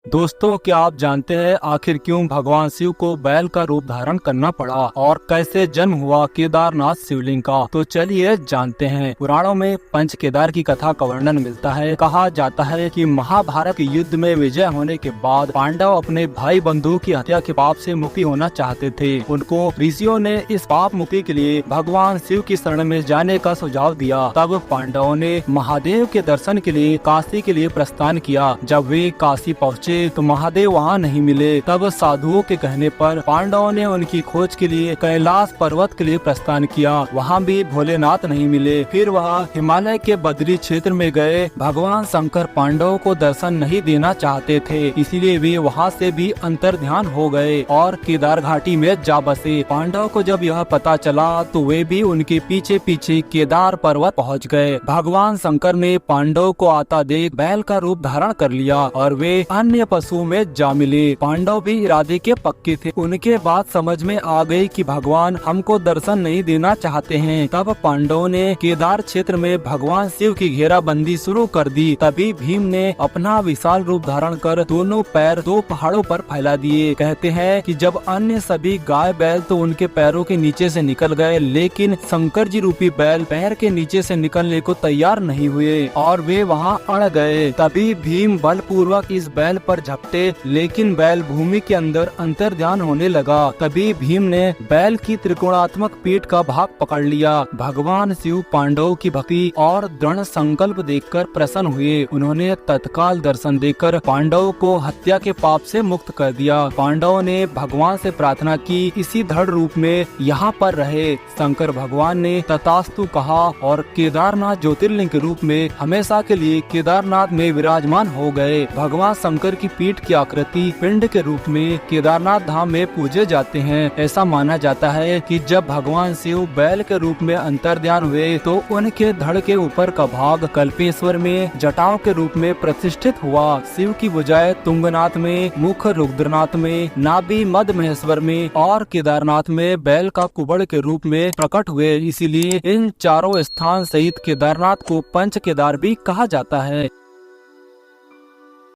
दोस्तों, क्या आप जानते हैं आखिर क्यों भगवान शिव को बैल का रूप धारण करना पड़ा और कैसे जन्म हुआ केदारनाथ शिवलिंग का? तो चलिए जानते हैं। पुराणों में पंच केदार की कथा का वर्णन मिलता है। कहा जाता है कि महाभारत के युद्ध में विजय होने के बाद पांडव अपने भाई बंधु की हत्या के पाप से मुक्ति होना चाहते थे। उनको ऋषियों ने इस पाप मुक्ति के लिए भगवान शिव की शरण में जाने का सुझाव दिया। तब पांडवों ने महादेव के दर्शन के लिए काशी के लिए प्रस्थान किया। जब वे काशी पहुँचे तो महादेव वहाँ नहीं मिले। तब साधुओं के कहने पर पांडवों ने उनकी खोज के लिए कैलाश पर्वत के लिए प्रस्थान किया। वहाँ भी भोलेनाथ नहीं मिले। फिर वह हिमालय के बद्री क्षेत्र में गए। भगवान शंकर पांडवों को दर्शन नहीं देना चाहते थे, इसीलिए वे वहाँ से भी अंतर्ध्यान हो गए और केदार घाटी में जा बसे। पांडव को जब यह पता चला तो वे भी उनके पीछे पीछे केदार पर्वत पहुँच गए। भगवान शंकर ने पांडव को आता देख बैल का रूप धारण कर लिया और वे अन्य पशुओं में जा मिले। पांडव भी इरादे के पक्के थे। उनके बाद समझ में आ गई कि भगवान हमको दर्शन नहीं देना चाहते हैं। तब पांडवों ने केदार क्षेत्र में भगवान शिव की घेराबंदी शुरू कर दी। तभी भीम ने अपना विशाल रूप धारण कर दोनों पैर दो पहाड़ों पर फैला दिए। कहते हैं कि जब अन्य सभी गाय बैल तो उनके पैरों के नीचे से निकल गए, लेकिन शंकर जी रूपी बैल पैर के नीचे से निकलने को तैयार नहीं हुए और वे वहाँ अड़ गए। तभी भीम बलपूर्वक इस बैल पर झपटे, लेकिन बैल भूमि के अंदर अंतर्ध्यान होने लगा। तभी भीम ने बैल की त्रिकोणात्मक पीठ का भाग पकड़ लिया। भगवान शिव पांडवों की भक्ति और दृढ़ संकल्प देखकर प्रसन्न हुए। उन्होंने तत्काल दर्शन देकर पांडवों को हत्या के पाप से मुक्त कर दिया। पांडवों ने भगवान से प्रार्थना की, इसी दृढ़ रूप में यहाँ पर रहे। शंकर भगवान ने तथास्तु कहा और केदारनाथ ज्योतिर्लिंग के रूप में हमेशा के लिए केदारनाथ में विराजमान हो गए। भगवान शंकर की पीठ की आकृति पिंड के रूप में केदारनाथ धाम में पूजे जाते हैं। ऐसा माना जाता है कि जब भगवान शिव बैल के रूप में अंतर्ध्यान हुए तो उनके धड़ के ऊपर का भाग कल्पेश्वर में जटाओं के रूप में प्रतिष्ठित हुआ। शिव की भुजाएं तुंगनाथ में, मुख रुद्रनाथ में, नाभि मध्य महेश्वर में और केदारनाथ में बैल का कुबड़ के रूप में प्रकट हुए। इसीलिए इन चारों स्थान सहित केदारनाथ को पंच केदार भी कहा जाता है।